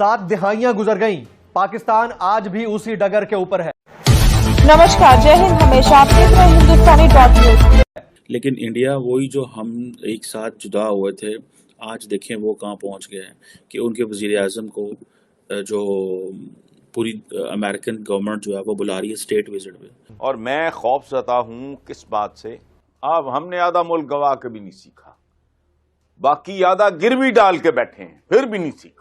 7 دہائیاں گزر گئیں، پاکستان آج بھی اسی ڈگر کے اوپر ہے۔ نمسکار، جے ہند، ہمیشہ آپ دیکھ رہے ہیں ہندوستانی.نیوز۔ لیکن انڈیا وہی جو ہم ایک ساتھ جدا ہوئے تھے، آج دیکھیں وہ کہاں پہنچ گئے ہیں کہ ان کے وزیر اعظم کو جو پوری امریکن گورنمنٹ جو ہے وہ بلا رہی ہے اسٹیٹ وزٹ پہ۔ اور میں خوف زدہ ہوں کس بات سے؟ اب ہم نے آدھا ملک گوا کے بھی نہیں سیکھا، باقی آدھا گروی ڈال کے بیٹھے ہیں، پھر بھی نہیں سیکھا۔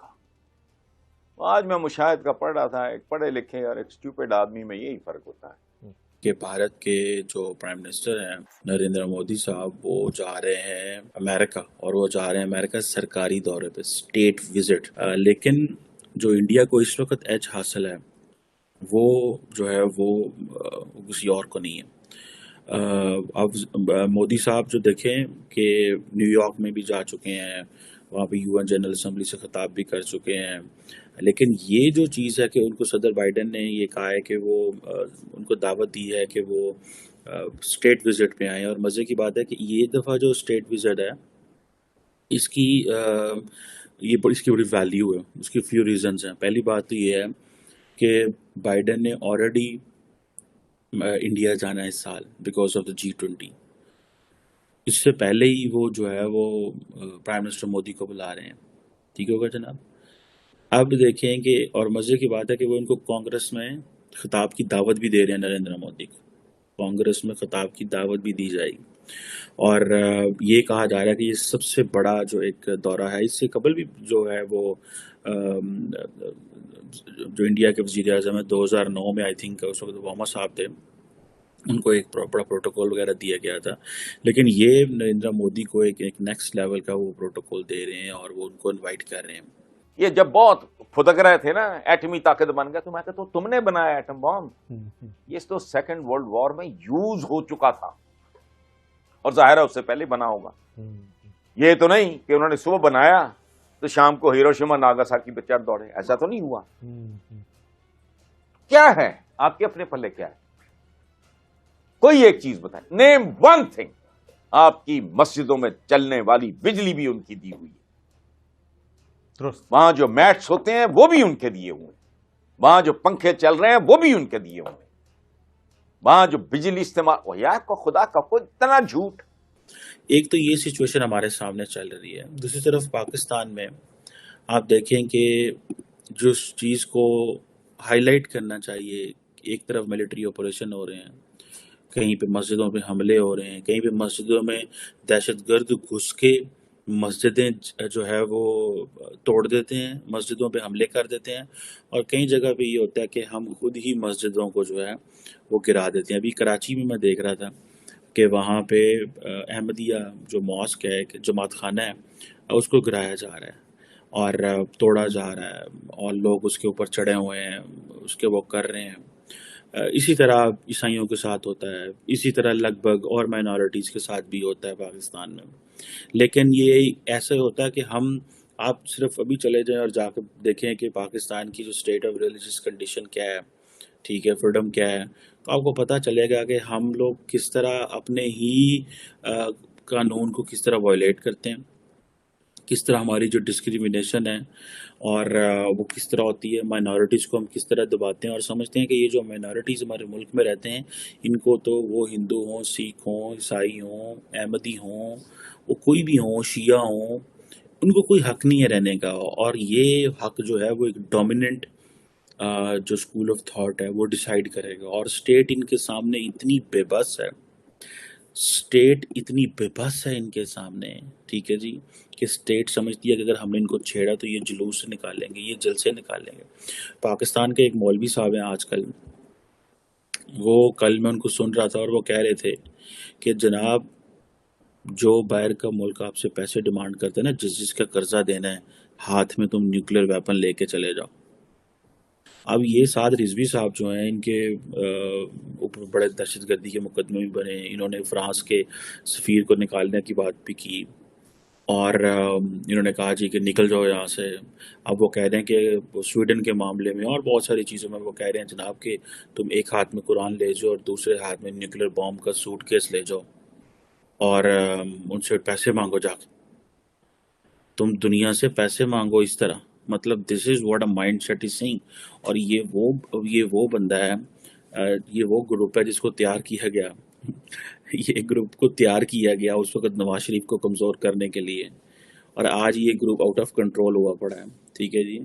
آج میں مشاہد کا پڑھ رہا تھا، ایک پڑھے لکھے اور ایک سٹیوپڈ آدمی میں یہی فرق ہوتا ہے کہ بھارت کے جو پرائم منسٹر ہیں نریندر مودی صاحب، وہ جا رہے ہیں امریکہ، اور وہ جا رہے ہیں امریکہ سرکاری دورے پہ، اسٹیٹ وزٹ۔ لیکن جو انڈیا کو اس وقت ایج حاصل ہے وہ جو ہے وہ کسی اور کو نہیں ہے۔ اب مودی صاحب جو دیکھیں کہ نیو یارک میں بھی جا چکے ہیں، وہاں پہ UN جنرل اسمبلی سے خطاب بھی کر چکے ہیں، لیکن یہ جو چیز ہے کہ ان کو صدر بائیڈن نے یہ کہا ہے کہ وہ ان کو دعوت دی ہے کہ وہ اسٹیٹ وزٹ پہ آئیں۔ اور مزے کی بات ہے کہ یہ دفعہ جو اسٹیٹ وزٹ ہے اس کی بڑی ویلیو ہے، اس کی فیو ریزنز ہیں۔ پہلی بات تو یہ ہے کہ بائیڈن نے آلریڈی انڈیا جانا ہے اس سال بیکاز آف دا G20۔ اس سے پہلے ہی وہ جو ہے وہ پرائم منسٹر مودی کو بلا رہے ہیں، ٹھیک ہوگا جناب۔ اب دیکھیں کہ اور مزے کی بات ہے کہ وہ ان کو کانگریس میں خطاب کی دعوت بھی دے رہے ہیں، نریندر مودی کو کانگریس میں خطاب کی دعوت بھی دی جائے گی۔ اور یہ کہا جا رہا ہے کہ یہ سب سے بڑا جو ایک دورہ ہے۔ اس سے قبل بھی جو ہے وہ جو انڈیا کے وزیر اعظم ہے 2009 میں، آئی تھنک اس وقت اوباما صاحب تھے، ان کو ایک بڑا پروٹوکول وغیرہ دیا گیا تھا، لیکن یہ نریندر مودی کو ایک نیکسٹ لیول کا وہ پروٹوکول دے رہے ہیں اور وہ ان کو انوائٹ کر رہے ہیں۔ یہ جب بہت پھدک رہے تھے نا، ایٹمی طاقت بن گیا، تو میں کہتا ہوں تم نے بنایا ایٹم بم، یہ تو سیکنڈ ورلڈ وار میں یوز ہو چکا تھا، اور ظاہر ہے اس سے پہلے بنا ہوگا۔ یہ تو نہیں کہ انہوں نے صبح بنایا تو شام کو ہیروشیما ناگاساکی پہ چڑھ دوڑے، ایسا تو نہیں ہوا۔ کیا ہے آپ کے اپنے پلے، کیا ہے؟ کوئی ایک چیز بتائیں، نیم ون تھنگ۔ آپ کی مسجدوں میں چلنے والی بجلی بھی ان کی دی ہوئی ہے، وہاں جو میٹس ہوتے ہیں وہ بھی ان کے دیے ہوئے ہیں، وہاں جو پنکھے چل رہے ہیں وہ بھی ان کے دیے ہوئے ہیں، وہاں جو بجلی استعمال، یار کو خدا کا خود اتنا جھوٹ۔ ایک تو یہ سچویشن ہمارے سامنے چل رہی ہے، دوسری طرف پاکستان میں آپ دیکھیں کہ جو چیز کو ہائی لائٹ کرنا چاہیے، ایک طرف ملٹری آپریشن ہو رہے ہیں، کہیں پہ مسجدوں پہ حملے ہو رہے ہیں، کہیں پہ مسجدوں میں دہشت گرد گھس کے مسجدیں جو ہے وہ توڑ دیتے ہیں، مسجدوں پہ حملے کر دیتے ہیں، اور کئی جگہ پہ یہ ہوتا ہے کہ ہم خود ہی مسجدوں کو جو ہے وہ گرا دیتے ہیں۔ ابھی کراچی میں دیکھ رہا تھا کہ وہاں پہ احمدیہ جو ماسک ہے، جماعت خانہ ہے، اس کو گرایا جا رہا ہے اور توڑا جا رہا ہے، اور لوگ اس کے اوپر چڑھے ہوئے ہیں، اس کے وہ کر رہے ہیں۔ اسی طرح عیسائیوں کے ساتھ ہوتا ہے، اسی طرح لگ بھگ اور مائنورٹیز کے ساتھ بھی ہوتا ہے پاکستان میں۔ لیکن یہ ایسے ہوتا ہے کہ آپ صرف ابھی چلے جائیں اور جا کے دیکھیں کہ پاکستان کی جو اسٹیٹ آف ریلیجس کنڈیشن کیا ہے، ٹھیک ہے، فریڈم کیا ہے، تو آپ کو پتہ چلے گا کہ ہم لوگ کس طرح اپنے ہی قانون کو کس طرح وائلیٹ کرتے ہیں، کس طرح ہماری جو ڈسکریمنیشن ہے اور وہ کس طرح ہوتی ہے، مائنورٹیز کو ہم کس طرح دباتے ہیں، اور سمجھتے ہیں کہ یہ جو مائنورٹیز ہمارے ملک میں رہتے ہیں ان کو تو وہ ہندو ہوں، سکھ ہوں، عیسائی ہوں، احمدی ہوں، وہ کوئی بھی ہوں، شیعہ ہوں، ان کو کوئی حق نہیں ہے رہنے کا۔ اور یہ حق جو ہے وہ ایک ڈومیننٹ جو اسکول آف تھاٹ ہے وہ ڈیسائیڈ کرے گا، اور اسٹیٹ ان کے سامنے اتنی بے بس ہے، اسٹیٹ اتنی بے بس ہے ان کے سامنے، ٹھیک ہے جی، کہ اسٹیٹ سمجھتی ہے کہ اگر ہم نے ان کو چھیڑا تو یہ جلوس نکالیں گے، یہ جلسے نکالیں گے۔ پاکستان کے ایک مولوی صاحب ہیں آج کل، وہ کل میں ان کو سن رہا تھا اور وہ کہہ رہے تھے کہ جناب جو باہر کا ملک آپ سے پیسے ڈیمانڈ کرتے ہیں نا، جس کا قرضہ دینا ہے، ہاتھ میں تم نیوکلیر ویپن لے کے چلے جاؤ۔ اب یہ سعد رضوی صاحب جو ہیں، ان کے اوپر بڑے دہشت گردی کے مقدمے بھی بنے، انہوں نے فرانس کے سفیر کو نکالنے کی بات بھی کی، اور انہوں نے کہا جی کہ نکل جاؤ یہاں سے۔ اب وہ کہہ رہے ہیں کہ سویڈن کے معاملے میں اور بہت ساری چیزوں میں وہ کہہ رہے ہیں جناب کہ تم ایک ہاتھ میں قرآن لے جاؤ اور دوسرے ہاتھ میں نیوکلیر بام کا سوٹ کیس لے جاؤ، اور ان سے پیسے مانگو، جا کے تم دنیا سے پیسے مانگو، اس طرح مطلب this is what a mindset is sing. اور یہ وہ بندہ ہے, یہ وہ گروپ ہے جس کو تیار کیا گیا, یہ گروپ کو تیار کیا گیا اس وقت نواز شریف کو کمزور کرنے کے لیے, اور آج یہ گروپ آؤٹ آف کنٹرول ہوا پڑا ہے. ٹھیک ہے جی.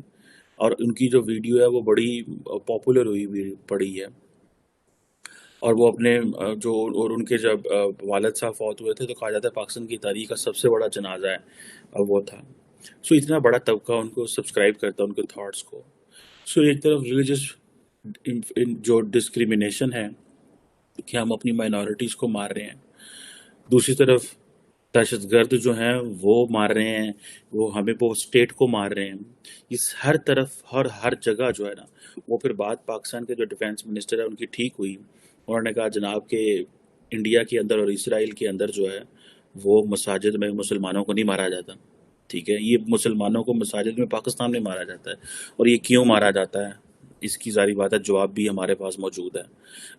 اور ان کی جو ویڈیو ہے وہ بڑی پاپولر ہوئی پڑی ہے, اور وہ اپنے اور ان کے جب والد صاحب فوت ہوئے تھے تو کہا جاتا ہے پاکستان کی تاریخ کا سب سے بڑا جنازہ ہے وہ تھا. سو اتنا بڑا طبقہ ان کو سبسکرائب کرتا ہے ان کے تھاٹس کو. سو ایک طرف ریلیجس جو ڈسکریمنیشن ہے کہ ہم اپنی مائنورٹیز کو مار رہے ہیں, دوسری طرف دہشت گرد جو ہیں وہ مار رہے ہیں, وہ ہمیں وہ اسٹیٹ کو مار رہے ہیں. اس ہر طرف ہر جگہ جو ہے نا, وہ پھر بات پاکستان کے جو ڈیفینس منسٹر ہے ان کی ٹھیک ہوئی. انہوں نے کہا جناب کہ انڈیا کے اندر اور اسرائیل کے اندر جو ہے وہ مساجد میں مسلمانوں کو نہیں مارا جاتا. ٹھیک ہے, یہ مسلمانوں کو مساجد میں پاکستان میں مارا جاتا ہے, اور یہ کیوں مارا جاتا ہے اس کی ظاہری بات ہے جواب بھی ہمارے پاس موجود ہے,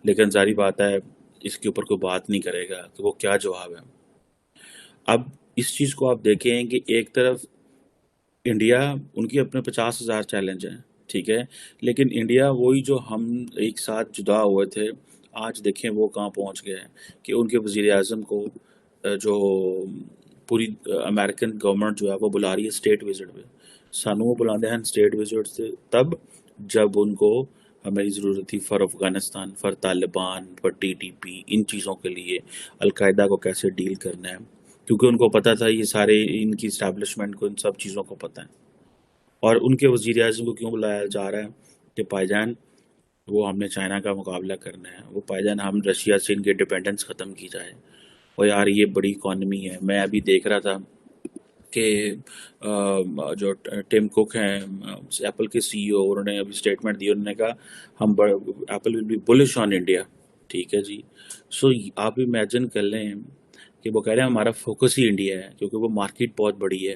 لیکن ظاہری بات ہے اس کے اوپر کوئی بات نہیں کرے گا کہ وہ کیا جواب ہے. اب اس چیز کو آپ دیکھیں کہ ایک طرف انڈیا, ان کی اپنے 50,000 چیلنج ہیں, ٹھیک ہے, لیکن انڈیا وہی جو ہم ایک ساتھ جدا ہوئے تھے, آج دیکھیں وہ کہاں پہنچ گئے ہیں کہ ان کے وزیر اعظم کو جو پوری امریکن گورنمنٹ جو ہے وہ بلا رہی ہے اسٹیٹ وزٹ پہ. سانوں وہ بلاتے ہیں اسٹیٹ وزٹ سے تب جب ان کو ہماری ضرورت تھی for Afghanistan, for Taliban, for TTP, ان چیزوں کے لیے القاعدہ کو کیسے ڈیل کرنا ہے, کیونکہ ان کو پتہ تھا یہ سارے ان کی اسٹیبلشمنٹ کو ان سب چیزوں کو پتہ ہے. اور ان کے وزیر اعظم کو کیوں بلایا جا رہا ہے کہ پائی جان وہ ہم نے چائنا کا مقابلہ کرنا ہے, وہ پائی جان ہم رشیا سے ان کی ڈیپینڈنس ختم کی جائے. اور یار یہ بڑی اکانومی ہے. میں ابھی دیکھ رہا تھا کہ جو ٹم کوک ہیں ایپل کے CEO, انہوں نے ابھی اسٹیٹمنٹ دی, انہوں نے کہا ہم Apple will be bullish on India. ٹھیک ہے جی. سو آپ امیجن کر لیں کہ وہ کہہ رہے ہیں ہمارا فوکس ہی انڈیا ہے کیونکہ وہ مارکیٹ بہت بڑی ہے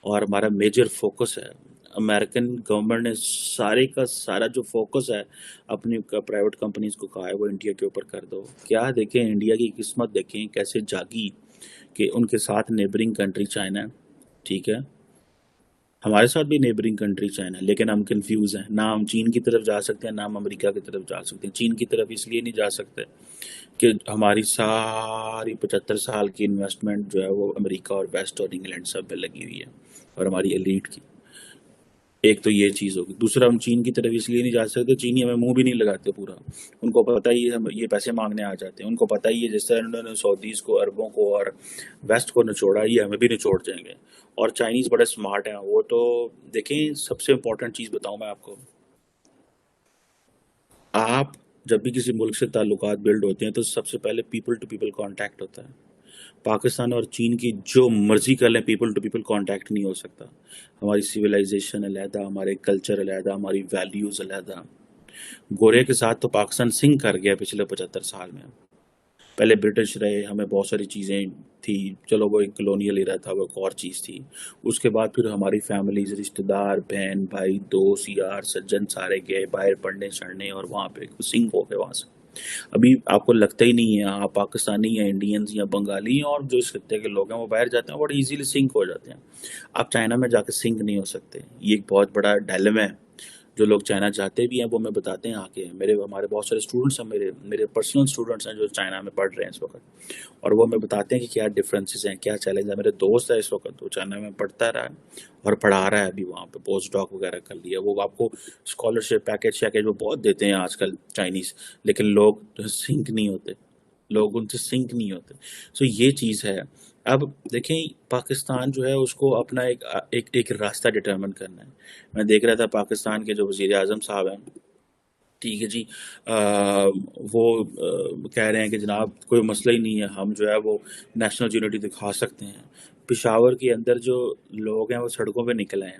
اور ہمارا میجر فوکس ہے. امریکن گورنمنٹ نے سارے کا سارا جو فوکس ہے اپنی پرائیویٹ کمپنیز کو کہا ہے وہ انڈیا کے اوپر کر دو. کیا دیکھیں انڈیا کی قسمت دیکھیں کیسے جاگی کہ ان کے ساتھ نیبرنگ کنٹری چائنا ہے. ٹھیک ہے, ہمارے ساتھ بھی نیبرنگ کنٹری چائنا ہے, لیکن ہم کنفیوز ہیں. نہ ہم چین کی طرف جا سکتے ہیں نہ ہم امریکہ کی طرف جا سکتے ہیں. چین کی طرف اس لیے نہیں جا سکتے کہ ہماری ساری 75 سال کی انویسٹمنٹ جو ہے وہ امریکہ اور ویسٹ اور انگلینڈ سب پہ لگی ہوئی ہے, اور ہماری ایلیٹ کی. ایک تو یہ چیز ہوگی. دوسرا ہم چین کی طرف اس لیے نہیں جا سکتے, چینی ہمیں منہ بھی نہیں لگاتے پورا. ان کو پتہ ہی ہے یہ پیسے مانگنے آ جاتے ہیں. ان کو پتہ ہی ہے جس طرح انہوں نے سعودیز کو, عربوں کو اور ویسٹ کو نچوڑا, یہ ہمیں بھی نچوڑ جائیں گے. اور چائنیز بڑے سمارٹ ہیں وہ. تو دیکھیں سب سے امپورٹنٹ چیز بتاؤں میں آپ کو, آپ جب بھی کسی ملک سے تعلقات بلڈ ہوتے ہیں تو سب سے پہلے پیپل ٹو پیپل کانٹیکٹ ہوتا ہے. پاکستان اور چین کی جو مرضی کر لیں پیپل ٹو پیپل کانٹیکٹ نہیں ہو سکتا. ہماری سویلائزیشن علیحدہ, ہمارے کلچر علیحدہ, ہماری ویلیوز علیحدہ. گورے کے ساتھ تو پاکستان سنک کر گیا پچھلے 75 سال میں. پہلے برٹش رہے, ہمیں بہت ساری چیزیں تھی, چلو وہ ایک کلونیل ایرا تھا, وہ ایک اور چیز تھی. اس کے بعد پھر ہماری فیملیز, رشتہ دار, بہن بھائی, دوست یار سجن سارے گئے باہر پڑھنے چڑھنے, اور وہاں پہ سنک ہو گئے وہاں سے. ابھی آپ کو لگتا ہی نہیں ہے آپ پاکستانی یا انڈینز یا بنگالی اور جو اس خطے کے لوگ ہیں وہ باہر جاتے ہیں بڑی ایزیلی سنک ہو جاتے ہیں. آپ چائنا میں جا کے سنک نہیں ہو سکتے. یہ ایک بہت بڑا ڈائلما ہے. جو لوگ چائنا جاتے بھی ہیں وہ ہمیں بتاتے ہیں آ کے. ہمارے بہت سارے اسٹوڈنٹس ہیں, میرے پرسنل اسٹوڈنٹس ہیں جو چائنا میں پڑھ رہے ہیں اس وقت, اور وہ ہمیں بتاتے ہیں کہ کیا ڈفرینسز ہیں, کیا چیلنج ہے. میرے دوست ہے اس وقت وہ چائنا میں پڑھتا رہا ہے اور پڑھا رہا ہے ابھی وہاں پہ, پوسٹ ڈاک وغیرہ کر لیا. وہ آپ کو اسکالرشپ پیکیج وہ بہت دیتے ہیں آج کل چائنیز, لیکن لوگ سنک نہیں ہوتے, لوگ ان سے سنک نہیں ہوتے. سو یہ چیز ہے. اب دیکھیں پاکستان جو ہے اس کو اپنا ایک راستہ ڈٹرمن کرنا ہے. میں دیکھ رہا تھا پاکستان کے جو وزیر اعظم صاحب ہیں, ٹھیک ہے جی, وہ کہہ رہے ہیں کہ جناب کوئی مسئلہ ہی نہیں ہے, ہم جو ہے وہ نیشنل یونٹی دکھا سکتے ہیں. پشاور کے اندر جو لوگ ہیں وہ سڑکوں پہ نکلے ہیں.